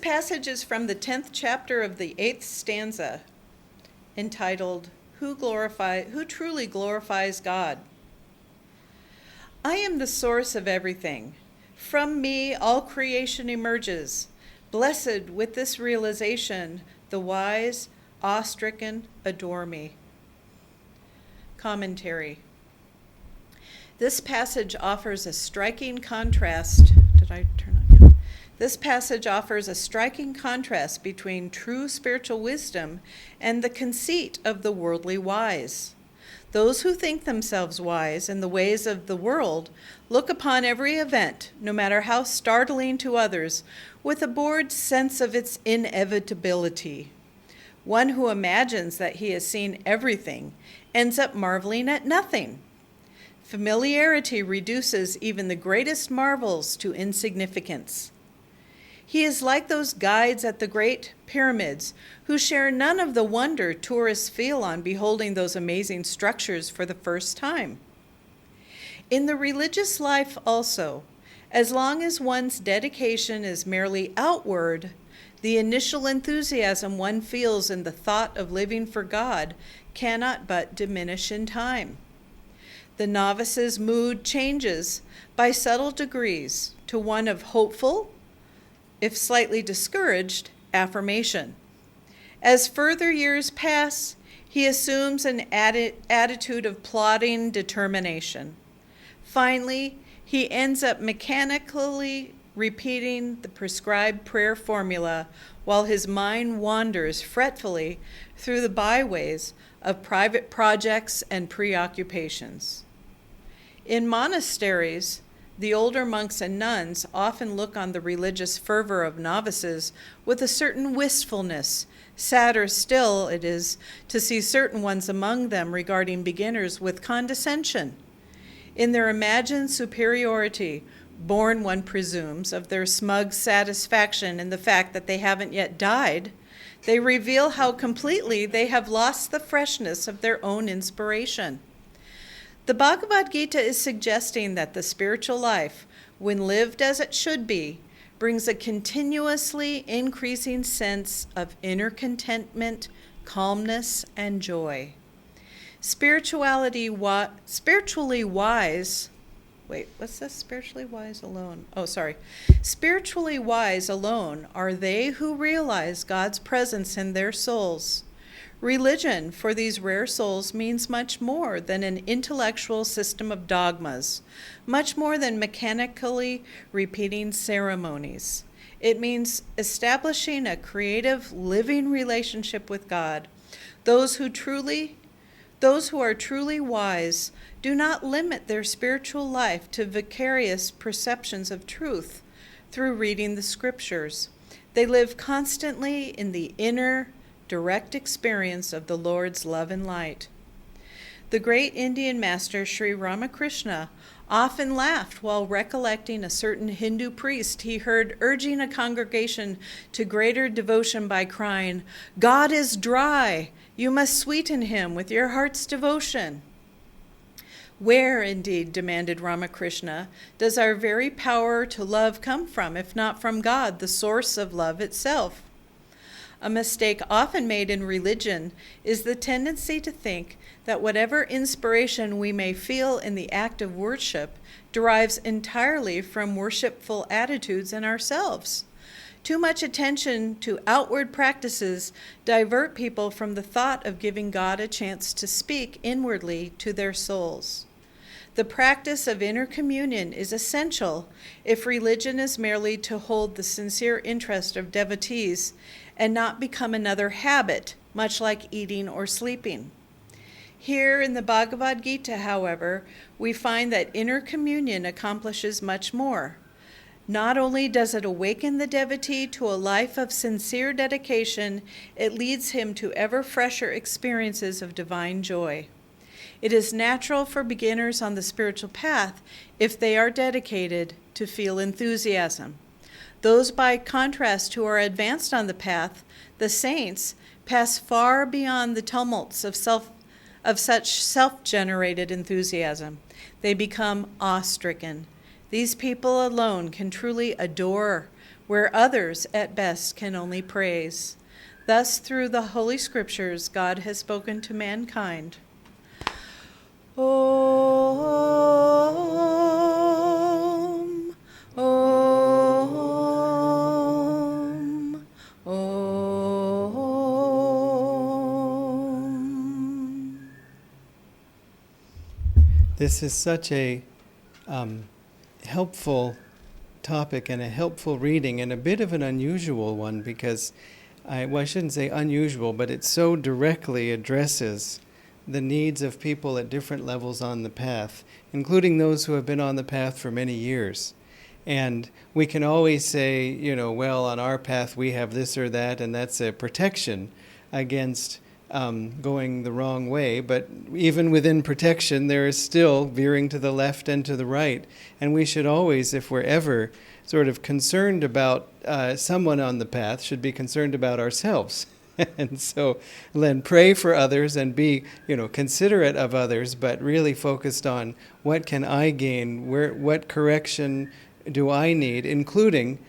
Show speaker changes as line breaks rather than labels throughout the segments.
passage is from the 10th chapter of the 8th stanza, entitled, Who Truly Glorifies God? I am the source of everything. From me all creation emerges. Blessed with this realization, the wise, awe-stricken, adore me. Commentary. This passage offers a striking contrast. This passage offers a striking contrast between true spiritual wisdom and the conceit of the worldly wise. Those who think themselves wise in the ways of the world look upon every event, no matter how startling to others, with a bored sense of its inevitability. One who imagines that he has seen everything ends up marveling at nothing. Familiarity reduces even the greatest marvels to insignificance. He is like those guides at the Great Pyramids who share none of the wonder tourists feel on beholding those amazing structures for the first time. In the religious life also, as long as one's dedication is merely outward, the initial enthusiasm one feels in the thought of living for God cannot but diminish in time. The novice's mood changes by subtle degrees to one of hopeful, if slightly discouraged, affirmation. As further years pass, he assumes an attitude of plodding determination. Finally, he ends up mechanically repeating the prescribed prayer formula while his mind wanders fretfully through the byways of private projects and preoccupations. In monasteries, the older monks and nuns often look on the religious fervor of novices with a certain wistfulness. Sadder still it is to see certain ones among them regarding beginners with condescension. In their imagined superiority, born, one presumes, of their smug satisfaction in the fact that they haven't yet died, they reveal how completely they have lost the freshness of their own inspiration. The Bhagavad Gita is suggesting that the spiritual life, when lived as it should be, brings a continuously increasing sense of inner contentment, calmness, and joy. Spiritually wise alone are they who realize God's presence in their souls. Religion for these rare souls means much more than an intellectual system of dogmas, much more than mechanically repeating ceremonies. It means establishing a creative, living relationship with God. Those who are truly wise do not limit their spiritual life to vicarious perceptions of truth through reading the scriptures. They live constantly in the inner, direct experience of the Lord's love and light. The great Indian master Sri Ramakrishna often laughed while recollecting a certain Hindu priest he heard urging a congregation to greater devotion by crying, "God is dry, you must sweeten him with your heart's devotion." Where, indeed, demanded Ramakrishna, does our very power to love come from, if not from God, the source of love itself? A mistake often made in religion is the tendency to think that whatever inspiration we may feel in the act of worship derives entirely from worshipful attitudes in ourselves. Too much attention to outward practices divert people from the thought of giving God a chance to speak inwardly to their souls. The practice of inner communion is essential if religion is merely to hold the sincere interest of devotees and not become another habit, much like eating or sleeping. Here in the Bhagavad Gita, however, we find that inner communion accomplishes much more. Not only does it awaken the devotee to a life of sincere dedication, it leads him to ever fresher experiences of divine joy. It is natural for beginners on the spiritual path, if they are dedicated, to feel enthusiasm. Those, by contrast, who are advanced on the path, the saints, pass far beyond the tumults of such self-generated enthusiasm. They become awe-stricken. These people alone can truly adore, where others at best can only praise. Thus, through the Holy Scriptures, God has spoken to mankind. Om, Om, Om.
This is such a helpful topic and a helpful reading, and a bit of an unusual one because, I shouldn't say unusual, but it so directly addresses the needs of people at different levels on the path, including those who have been on the path for many years. And we can always say, well, on our path we have this or that, and that's a protection against going the wrong way. But even within protection, there is still veering to the left and to the right. And we should always, if we're ever sort of concerned about someone on the path, should be concerned about ourselves. And so then pray for others and be, considerate of others, but really focused on what can I gain, what correction do I need, including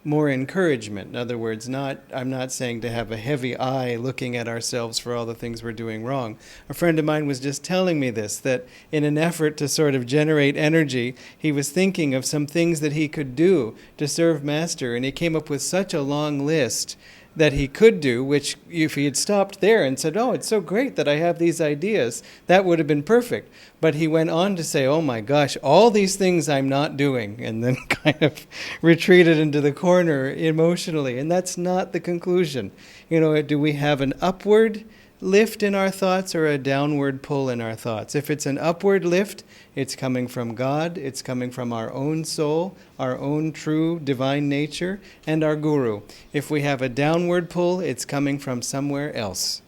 more encouragement. In other words, I'm not saying to have a heavy eye looking at ourselves for all the things we're doing wrong. A friend of mine was just telling me this, that in an effort to sort of generate energy, he was thinking of some things that he could do to serve Master, and he came up with such a long list that he could do, which if he had stopped there and said, oh, it's so great that I have these ideas, that would have been perfect. But he went on to say, oh my gosh, all these things I'm not doing, and then kind of retreated into the corner emotionally. And that's not the conclusion. Do we have an upward lift in our thoughts or a downward pull in our thoughts? If it's an upward lift, it's coming from God, it's coming from our own soul, our own true divine nature, and our Guru. If we have a downward pull, it's coming from somewhere else.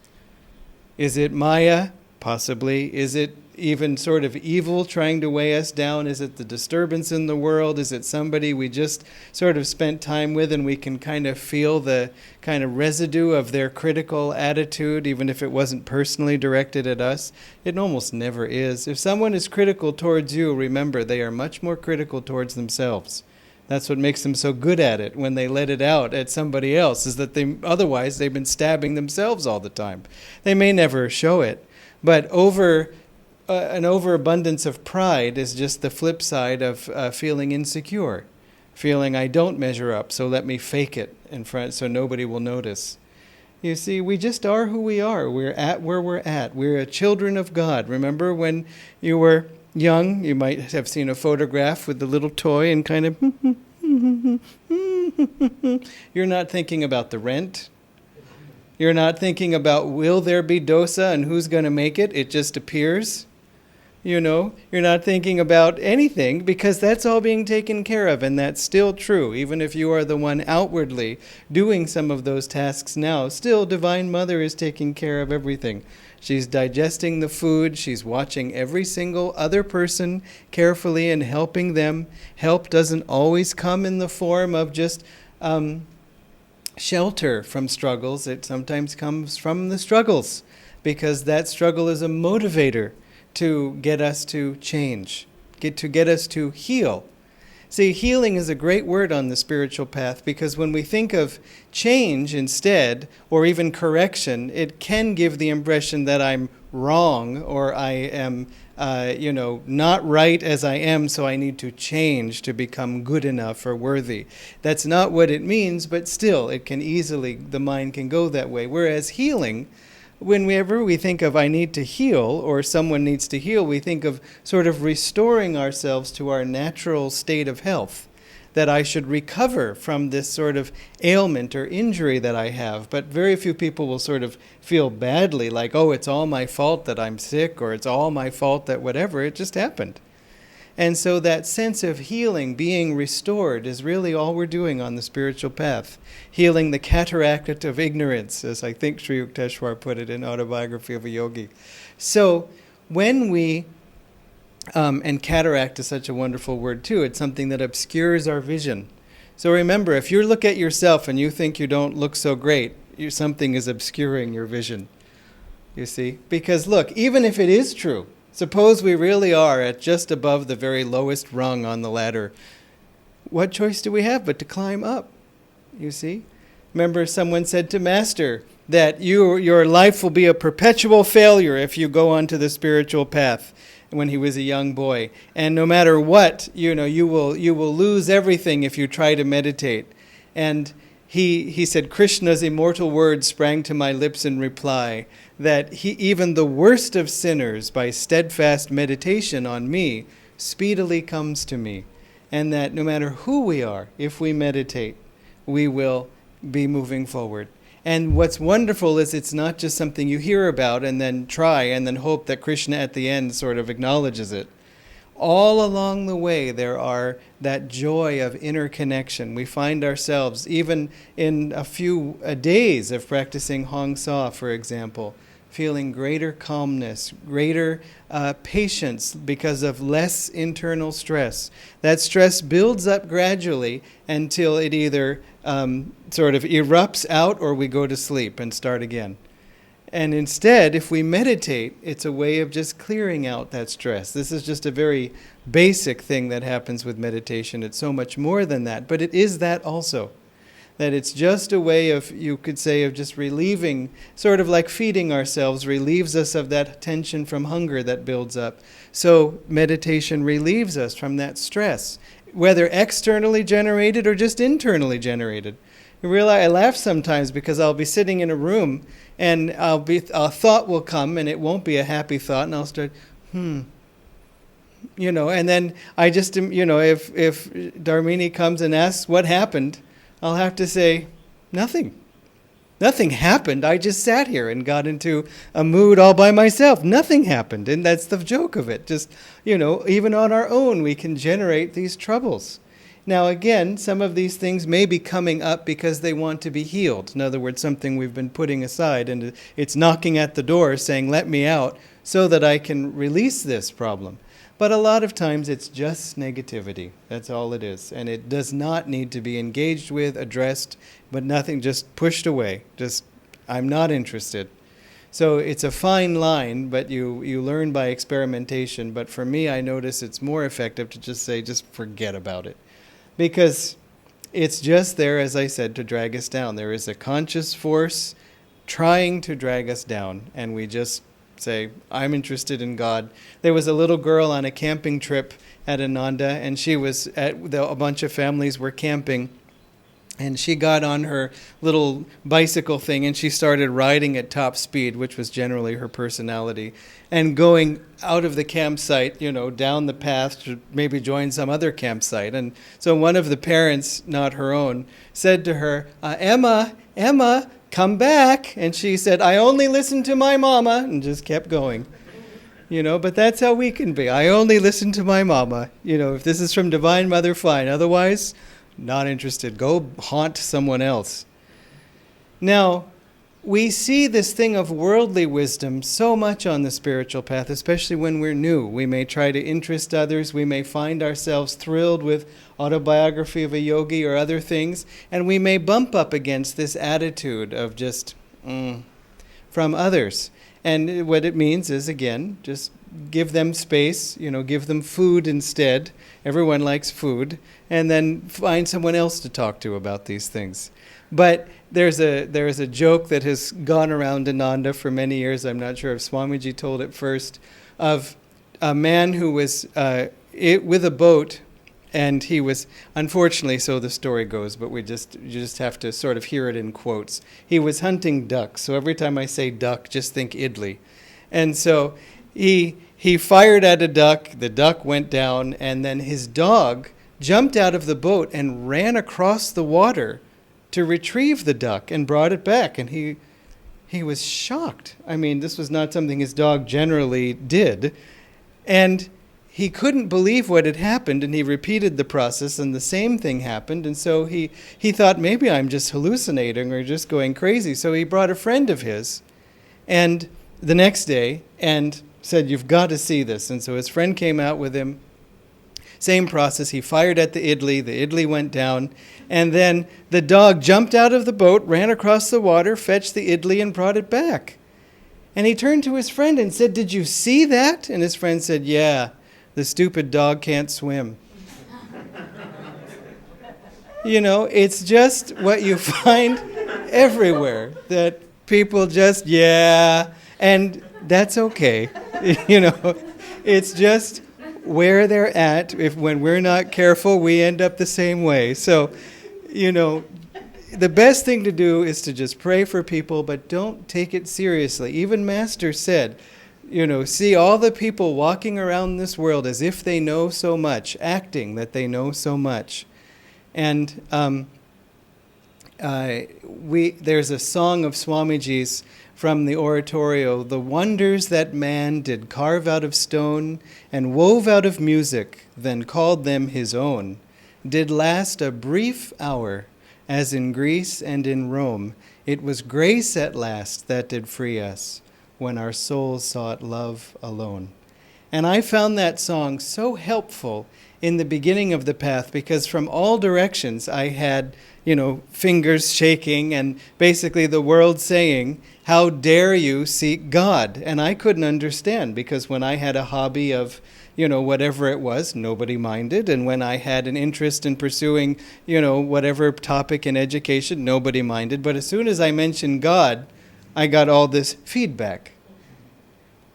Is it Maya? Possibly. Is it even sort of evil trying to weigh us down? Is it the disturbance in the world? Is it somebody we just sort of spent time with and we can kind of feel the kind of residue of their critical attitude, even if it wasn't personally directed at us? It almost never is. If someone is critical towards you, remember, they are much more critical towards themselves. That's what makes them so good at it when they let it out at somebody else, is that otherwise they've been stabbing themselves all the time. They may never show it, but an overabundance of pride is just the flip side of feeling insecure, feeling I don't measure up, so let me fake it in front so nobody will notice. You see, we just are who we are. We're at where we're at. We're children of God. Remember when you were young, you might have seen a photograph with the little toy and kind of you're not thinking about the rent. You're not thinking about will there be dosa and who's going to make it. It just appears. You're not thinking about anything because that's all being taken care of, and that's still true. Even if you are the one outwardly doing some of those tasks now, still Divine Mother is taking care of everything. She's digesting the food. She's watching every single other person carefully and helping them. Help doesn't always come in the form of just shelter from struggles. It sometimes comes from the struggles, because that struggle is a motivator to get us to change, get us to heal. See, healing is a great word on the spiritual path, because when we think of change instead, or even correction, it can give the impression that I'm wrong, or I am, not right as I am, so I need to change to become good enough or worthy. That's not what it means, but still, the mind can go that way. Whereas healing, whenever we think of I need to heal or someone needs to heal, we think of sort of restoring ourselves to our natural state of health, that I should recover from this sort of ailment or injury that I have. But very few people will sort of feel badly, like, oh, it's all my fault that I'm sick, or it's all my fault that whatever, it just happened. And so that sense of healing, being restored, is really all we're doing on the spiritual path. Healing the cataract of ignorance, as I think Sri Yukteswar put it in Autobiography of a Yogi. So when we, and cataract is such a wonderful word too, it's something that obscures our vision. So remember, if you look at yourself and you think you don't look so great, something is obscuring your vision. You see? Because look, even if it is true, suppose we really are at just above the very lowest rung on the ladder. What choice do we have but to climb up? you see? Remember someone said to Master that your life will be a perpetual failure if you go onto the spiritual path when he was a young boy. And no matter what, you will lose everything if you try to meditate. And he said, Krishna's immortal words sprang to my lips in reply, that even the worst of sinners, by steadfast meditation on me, speedily comes to me. And that no matter who we are, if we meditate, we will be moving forward. And what's wonderful is it's not just something you hear about and then try and then hope that Krishna at the end sort of acknowledges it. All along the way, there are that joy of inner connection. We find ourselves, even in a few days of practicing Hong Sa, for example, feeling greater calmness, greater patience because of less internal stress. That stress builds up gradually until it either sort of erupts out or we go to sleep and start again. And instead, if we meditate, it's a way of just clearing out that stress. This is just a very basic thing that happens with meditation. It's so much more than that, but it is that also. That it's just a way of, you could say, of just relieving, sort of like feeding ourselves, relieves us of that tension from hunger that builds up. So meditation relieves us from that stress, whether externally generated or just internally generated. You realize, I laugh sometimes because I'll be sitting in a room and a thought will come and it won't be a happy thought, and I'll start, and then I just, if Dharmini comes and asks what happened, I'll have to say, nothing. Nothing happened. I just sat here and got into a mood all by myself. Nothing happened. And that's the joke of it. Just, even on our own, we can generate these troubles. Now, again, some of these things may be coming up because they want to be healed. In other words, something we've been putting aside, and it's knocking at the door saying, let me out, so that I can release this problem. But a lot of times it's just negativity. That's all it is. And it does not need to be engaged with, addressed, but nothing, just pushed away. Just, I'm not interested. So it's a fine line, but you learn by experimentation. But for me, I notice it's more effective to just say, just forget about it. Because it's just there, as I said, to drag us down. There is a conscious force trying to drag us down, and we just say, I'm interested in God. There was a little girl on a camping trip at Ananda, and she was a bunch of families were camping, and she got on her little bicycle thing, and she started riding at top speed, which was generally her personality, and going out of the campsite, down the path to maybe join some other campsite. And so one of the parents, not her own, said to her, Emma, come back. And she said, I only listen to my mama, and just kept going. But that's how we can be. I only listen to my mama. If this is from Divine Mother, fine. Otherwise, not interested. Go haunt someone else. Now, we see this thing of worldly wisdom so much on the spiritual path, especially when we're new. We may try to interest others. We may find ourselves thrilled with autobiography of a yogi or other things, and we may bump up against this attitude of just from others. And what it means is, again, just give them space, give them food instead. Everyone likes food. And then find someone else to talk to about these things. But there's a joke that has gone around Ananda for many years. I'm not sure if Swamiji told it first, of a man who was with a boat, and he was, unfortunately, so the story goes, but you just have to sort of hear it in quotes. He was hunting ducks, so every time I say duck, just think idli. And so he fired at a duck, the duck went down, and then his dog jumped out of the boat and ran across the water to retrieve the duck and brought it back. And he was shocked. I mean, this was not something his dog generally did. And he couldn't believe what had happened, and he repeated the process, and the same thing happened. And so he thought, maybe I'm just hallucinating or just going crazy. So he brought a friend of his and the next day and said, you've got to see this. And so his friend came out with him. Same process. He fired at the idli went down, and then the dog jumped out of the boat, ran across the water, fetched the idli, and brought it back. And he turned to his friend and said, did you see that? And his friend said, yeah, the stupid dog can't swim. It's just what you find everywhere, that people just, yeah, and that's okay. It's just where they're at. When we're not careful, we end up the same way. So, the best thing to do is to just pray for people, but don't take it seriously. Even Master said, see all the people walking around this world as if they know so much, acting that they know so much. And there's a song of Swamiji's from the oratorio, "The wonders that man did carve out of stone and wove out of music, then called them his own, did last a brief hour, as in Greece and in Rome. It was grace at last that did free us, when our souls sought love alone." And I found that song so helpful in the beginning of the path, because from all directions I had, fingers shaking and basically the world saying, "How dare you seek God?" And I couldn't understand, because when I had a hobby of, whatever it was, nobody minded. And when I had an interest in pursuing, whatever topic in education, nobody minded. But as soon as I mentioned God, I got all this feedback.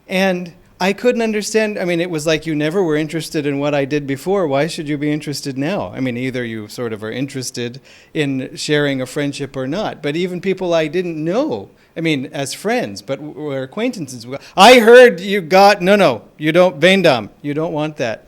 And I couldn't understand. It was like, you never were interested in what I did before. Why should you be interested now? Either you sort of are interested in sharing a friendship or not. But even people I didn't know, as friends, but were acquaintances. I heard you got, no, you don't, Vendam, you don't want that.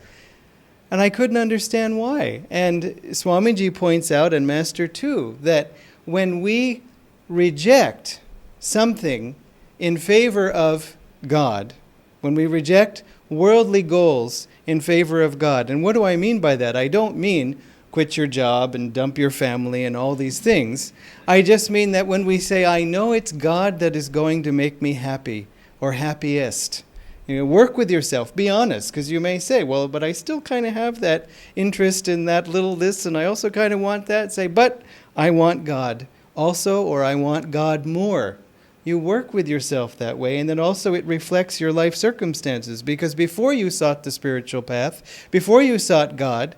And I couldn't understand why. And Swamiji points out, and Master too, that when we reject something in favor of God, when we reject worldly goals in favor of God. And what do I mean by that? I don't mean quit your job and dump your family and all these things. I just mean that when we say, I know it's God that is going to make me happy or happiest. Work with yourself. Be honest, because you may say, well, but I still kind of have that interest in that little this, and I also kind of want that. Say, but I want God also, or I want God more. You work with yourself that way, and then also it reflects your life circumstances. Because before you sought the spiritual path, before you sought God,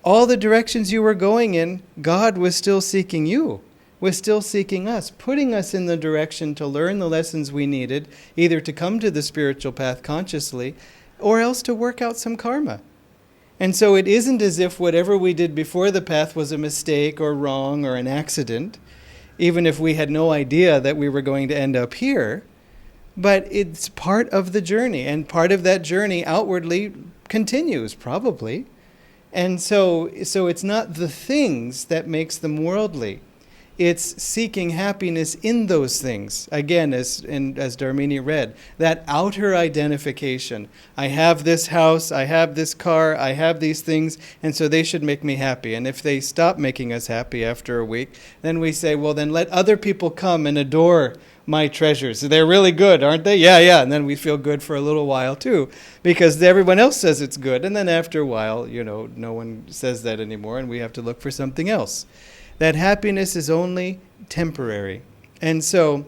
all the directions you were going in, God was still seeking you, was still seeking us, putting us in the direction to learn the lessons we needed, either to come to the spiritual path consciously, or else to work out some karma. And so it isn't as if whatever we did before the path was a mistake or wrong or an accident, even if we had no idea that we were going to end up here. But it's part of the journey, and part of that journey outwardly continues, probably. And so it's not the things that makes them worldly. It's seeking happiness in those things. Again, as Dharmini read, that outer identification. I have this house, I have this car, I have these things, and so they should make me happy. And if they stop making us happy after a week, then we say, well, then let other people come and adore my treasures. They're really good, aren't they? Yeah. And then we feel good for a little while too, because everyone else says it's good. And then after a while, no one says that anymore, and we have to look for something else. That happiness is only temporary. And so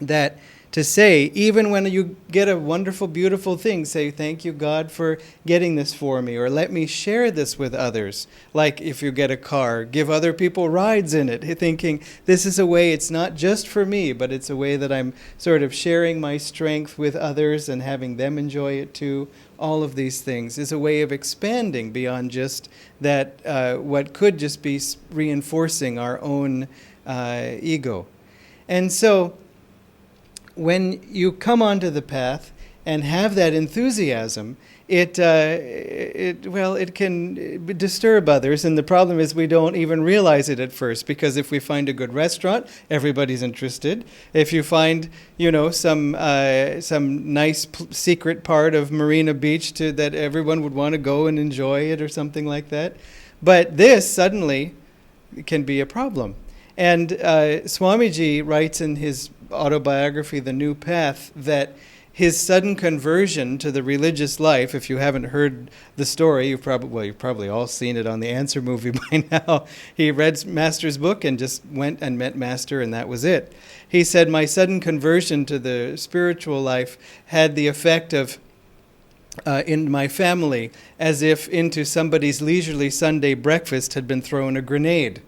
that to say, even when you get a wonderful, beautiful thing, say, thank you, God, for getting this for me, or let me share this with others. Like if you get a car, give other people rides in it, thinking this is a way, it's not just for me, but it's a way that I'm sort of sharing my strength with others and having them enjoy it too. All of these things is a way of expanding beyond just that, what could just be reinforcing our own ego. And so when you come onto the path and have that enthusiasm, it can disturb others, and the problem is we don't even realize it at first, because if we find a good restaurant, everybody's interested. If you find, some nice secret part of Marina Beach that everyone would want to go and enjoy it or something like that. But this suddenly can be a problem. And Swamiji writes in his autobiography, The New Path, that his sudden conversion to the religious life, if you haven't heard the story, you've probably all seen it on the Answer movie by now. He read Master's book and just went and met Master, and that was it. He said, my sudden conversion to the spiritual life had the effect of in my family, as if into somebody's leisurely Sunday breakfast had been thrown a grenade.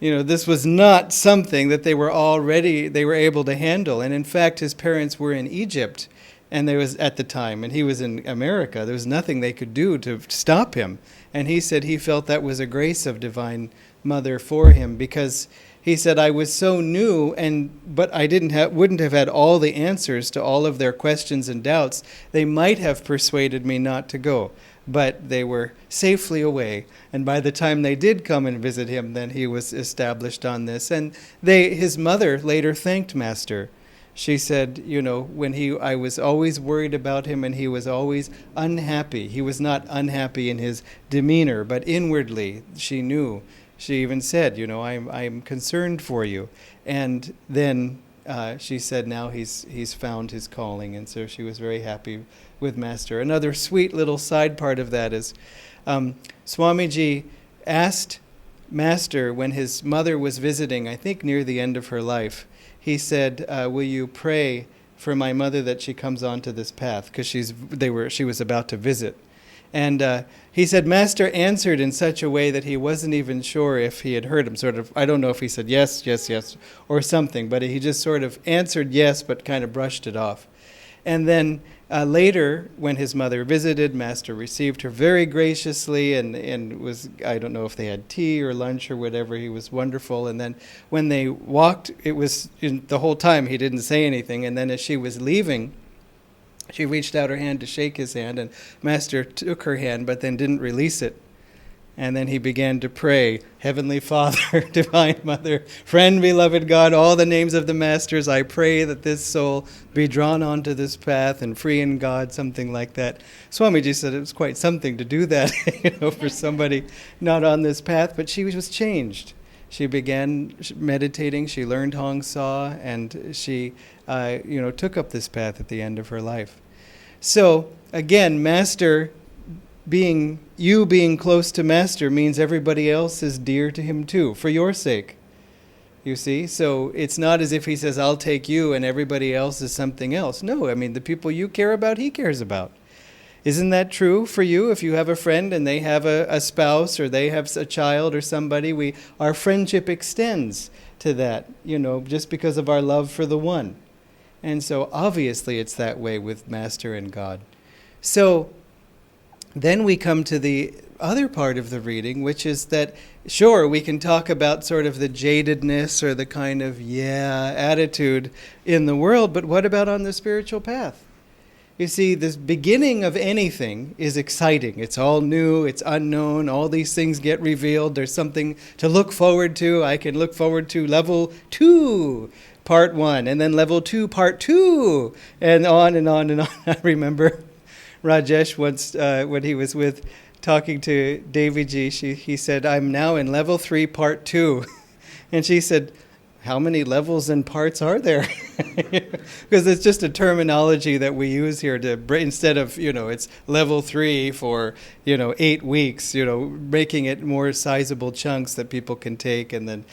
This was not something that they were able to handle. And in fact, his parents were in Egypt, and there was at the time, and he was in America. There was nothing they could do to stop him. And he said he felt that was a grace of Divine Mother for him, because he said, I was so new, but I wouldn't have had all the answers to all of their questions and doubts. They might have persuaded me not to go, but they were safely away. And by the time they did come and visit him, then he was established on this. And his mother later thanked Master. She said, I was always worried about him, and he was always unhappy. He was not unhappy in his demeanor, but inwardly she knew. She even said, I'm concerned for you. And then she said now he's found his calling. And so she was very happy with Master. Another sweet little side part of that is Swamiji asked Master when his mother was visiting, I think near the end of her life, he said, will you pray for my mother that she comes onto this path? Because she was about to visit. And he said Master answered in such a way that he wasn't even sure if he had heard him. Sort of, I don't know if he said yes, yes, yes, or something, but he just sort of answered yes, but kind of brushed it off. And then later, when his mother visited, Master received her very graciously and was, I don't know if they had tea or lunch or whatever, he was wonderful. And then when they walked, it was the whole time he didn't say anything. And then as she was leaving, she reached out her hand to shake his hand, and Master took her hand, but then didn't release it. And then he began to pray, Heavenly Father, Divine Mother, Friend, Beloved God, all the names of the Masters, I pray that this soul be drawn onto this path and free in God, something like that. Swamiji said it was quite something to do that, for somebody not on this path, but she was changed. She began meditating, she learned Hong Sa, and she took up this path at the end of her life. So, again, Master being close to Master means everybody else is dear to him too, for your sake. You see? So it's not as if he says, I'll take you and everybody else is something else. No, the people you care about, he cares about. Isn't that true for you? If you have a friend and they have a spouse or they have a child or somebody, our friendship extends to that, just because of our love for the one. And so obviously it's that way with Master and God. So then we come to the other part of the reading, which is that, sure, we can talk about sort of the jadedness or the kind of attitude in the world, but what about on the spiritual path? You see, this beginning of anything is exciting. It's all new, it's unknown, all these things get revealed. There's something to look forward to. I can look forward to level 2, part 1, and then level 2, part 2, and on and on and on. I remember Rajesh once, when he was talking to Daviji, he said, I'm now in level 3, part 2. And she said, how many levels and parts are there? Because it's just a terminology that we use here instead of, it's level 3 for, 8 weeks, making it more sizable chunks that people can take and then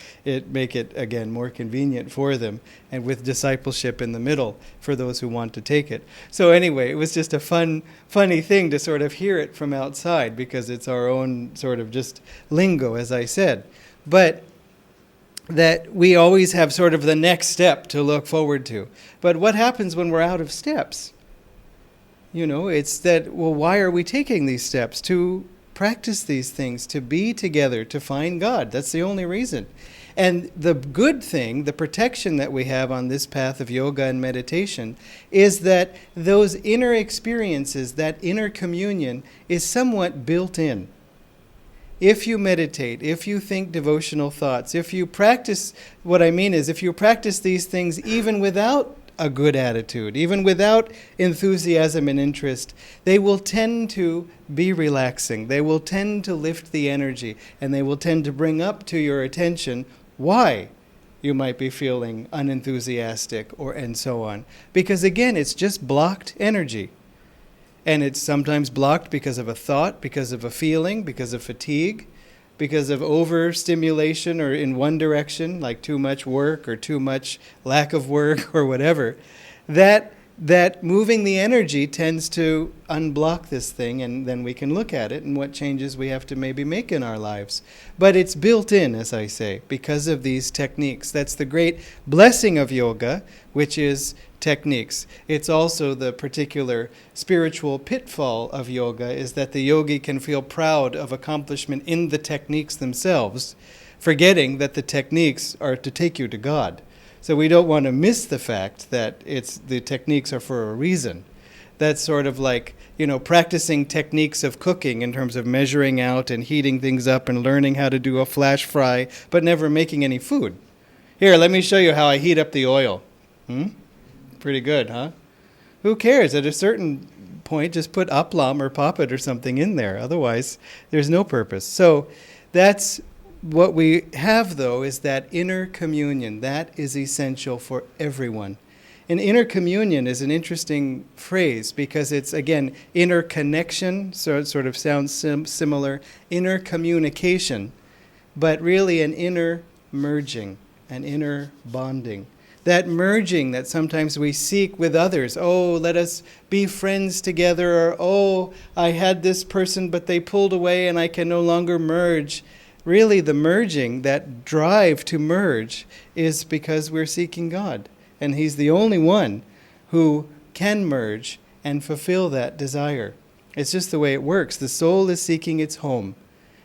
make it, again, more convenient for them and with discipleship in the middle for those who want to take it. So anyway, it was just a funny thing to sort of hear it from outside because it's our own sort of just lingo, as I said. But that we always have sort of the next step to look forward to. But what happens when we're out of steps? It's that, why are we taking these steps? To practice these things, to be together, to find God. That's the only reason. And the good thing, the protection that we have on this path of yoga and meditation, is that those inner experiences, that inner communion, is somewhat built in. If you meditate, if you think devotional thoughts, if you practice, what I mean is if you practice these things even without a good attitude, even without enthusiasm and interest, they will tend to be relaxing. They will tend to lift the energy, and they will tend to bring up to your attention why you might be feeling unenthusiastic and so on. Because again, it's just blocked energy. And it's sometimes blocked because of a thought, because of a feeling, because of fatigue, because of overstimulation or in one direction, like too much work or too much lack of work or whatever. That that moving the energy tends to unblock this thing, and then we can look at it and what changes we have to maybe make in our lives. But it's built in, as I say, because of these techniques. That's the great blessing of yoga, which is techniques. It's also the particular spiritual pitfall of yoga, is that the yogi can feel proud of accomplishment in the techniques themselves, forgetting that the techniques are to take you to God. So we don't want to miss the fact that the techniques are for a reason. That's sort of like, practicing techniques of cooking in terms of measuring out and heating things up and learning how to do a flash fry, but never making any food. Here, let me show you how I heat up the oil. Pretty good, huh? Who cares? At a certain point, just put aplam or poppet or something in there. Otherwise, there's no purpose. So that's what we have, though, is that inner communion. That is essential for everyone. And inner communion is an interesting phrase because it's, again, inner connection, so it sort of sounds similar, inner communication, but really an inner merging, an inner bonding. That merging that sometimes we seek with others. Oh, let us be friends together, or oh, I had this person, but they pulled away and I can no longer merge. Really, the merging, that drive to merge, is because we're seeking God. And He's the only one who can merge and fulfill that desire. It's just the way it works. The soul is seeking its home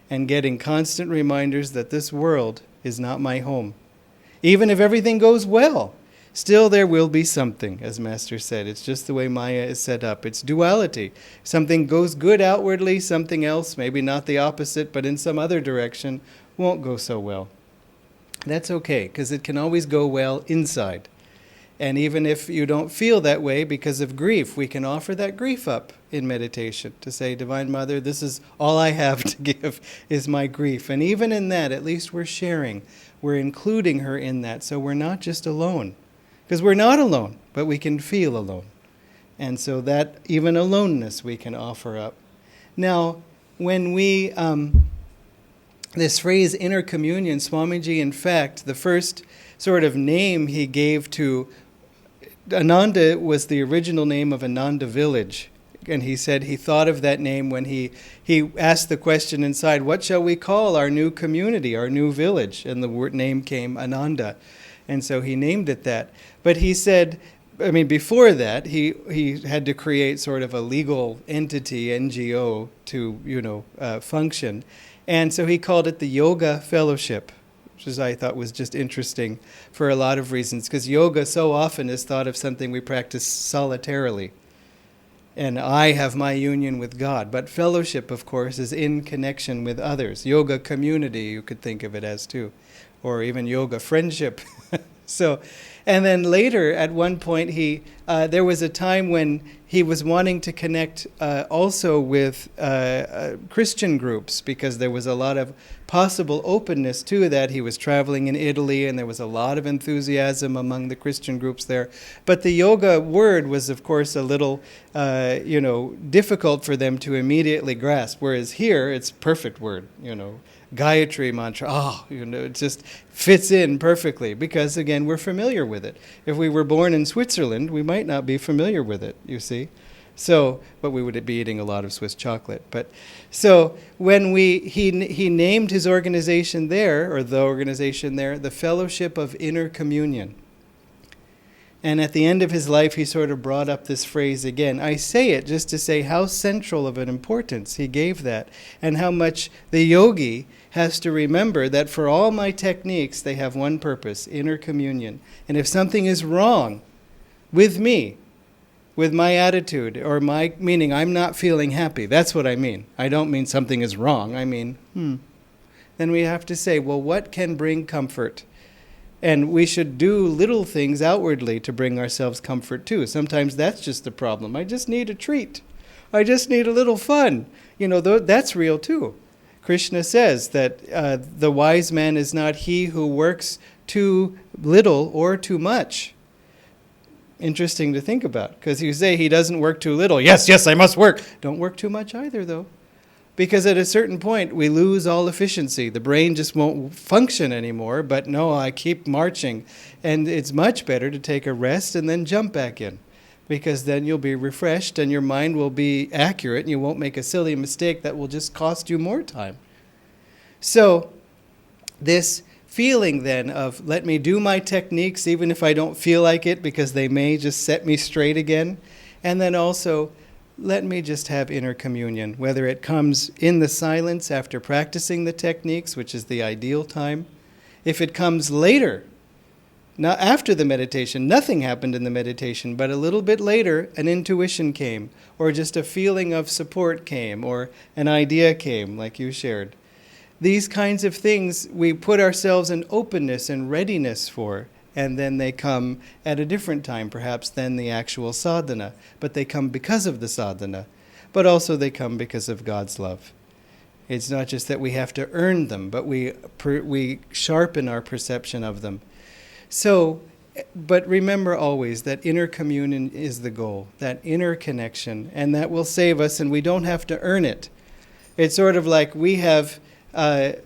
and getting constant reminders that this world is not my home. Even if everything goes well, still there will be something, as Master said. It's just the way Maya is set up. It's duality. Something goes good outwardly, something else, maybe not the opposite, but in some other direction, won't go so well. That's okay, because it can always go well inside. And even if you don't feel that way because of grief, we can offer that grief up in meditation to say, Divine Mother, this is all I have to give is my grief. And even in that, at least we're sharing. We're including her in that, so we're not just alone. Because we're not alone, but we can feel alone. And so that even aloneness we can offer up. Now, when we, this phrase inner communion, Swamiji, in fact, the first sort of name he gave to Ananda was the original name of Ananda village. And he said he thought of that name when he asked the question inside, what shall we call our new community, our new village? And the name came Ananda. And so he named it that. But he said, before that, he had to create sort of a legal entity, NGO, to, function. And so he called it the Yoga Fellowship, which I thought was just interesting for a lot of reasons, because yoga so often is thought of something we practice solitarily. And I have my union with God. But fellowship, of course, is in connection with others. Yoga community, you could think of it as too. Or even yoga friendship. So, and then later, at one point, there was a time when he was wanting to connect also with Christian groups, because there was a lot of possible openness to that. He was traveling in Italy, and there was a lot of enthusiasm among the Christian groups there. But the yoga word was, of course, a little, difficult for them to immediately grasp. Whereas here, it's a perfect word, Gayatri mantra, it just fits in perfectly because, again, we're familiar with it. If we were born in Switzerland, we might not be familiar with it, you see. So, but we would be eating a lot of Swiss chocolate. But so when he named his organization there, or the organization there, the Fellowship of Inner Communion. And at the end of his life, he sort of brought up this phrase again. I say it just to say how central of an importance he gave that, and how much the yogi has to remember that for all my techniques, they have one purpose, inner communion. And if something is wrong with me, with my attitude, or meaning I'm not feeling happy, that's what I mean. I don't mean something is wrong. I mean, Then we have to say, well, what can bring comfort? And we should do little things outwardly to bring ourselves comfort too. Sometimes that's just the problem. I just need a treat. I just need a little fun. That's real too. Krishna says that the wise man is not he who works too little or too much. Interesting to think about, because you say he doesn't work too little. Yes, I must work. Don't work too much either, though. Because at a certain point, we lose all efficiency. The brain just won't function anymore, but no, I keep marching. And it's much better to take a rest and then jump back in. because then you'll be refreshed and your mind will be accurate and you won't make a silly mistake that will just cost you more time. So this feeling then of let me do my techniques even if I don't feel like it because they may just set me straight again. And then also let me just have inner communion, whether it comes in the silence after practicing the techniques, which is the ideal time. If it comes later, now after the meditation, nothing happened in the meditation, but a little bit later an intuition came, or just a feeling of support came, or an idea came, like you shared. These kinds of things we put ourselves in openness and readiness for, and then they come at a different time perhaps than the actual sadhana, but they come because of the sadhana, but also they come because of God's love. It's not just that we have to earn them, but we sharpen our perception of them. So, but remember always that inner communion is the goal, that inner connection, and that will save us, and we don't have to earn it. It's sort of like we have a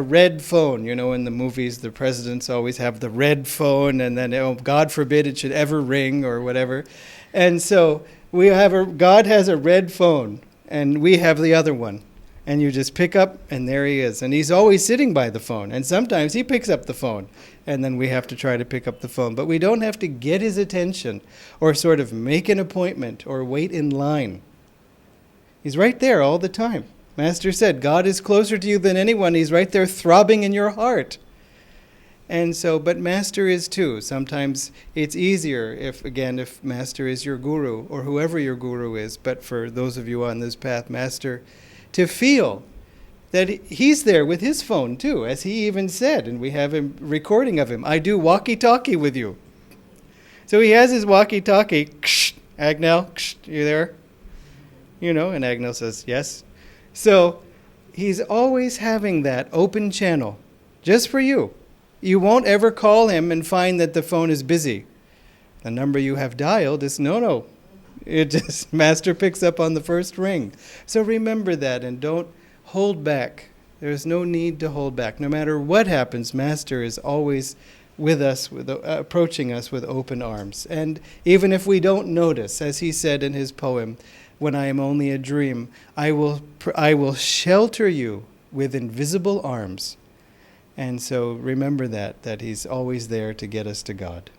red phone. You know, in the movies, the presidents always have the red phone, and then, oh, God forbid it should ever ring or whatever. And so God has a red phone, and we have the other one. And you just pick up, and there he is. And he's always sitting by the phone. And sometimes he picks up the phone, and then we have to try to pick up the phone. But we don't have to get his attention or sort of make an appointment or wait in line. He's right there all the time. Master said, God is closer to you than anyone. He's right there throbbing in your heart. And so, but Master is too. Sometimes it's easier if Master is your guru or whoever your guru is. But for those of you on this path, Master, to feel that he's there with his phone too, as he even said, and we have a recording of him, I do walkie-talkie with you. So he has his walkie-talkie, Agnel, you there? You know, and Agnel says, yes. So he's always having that open channel, just for you. You won't ever call him and find that the phone is busy. The number you have dialed is no. It just, Master picks up on the first ring. So remember that and don't hold back. There's no need to hold back. No matter what happens, Master is always with us, approaching us with open arms. And even if we don't notice, as he said in his poem, when I am only a dream, I will shelter you with invisible arms. And so remember that he's always there to get us to God.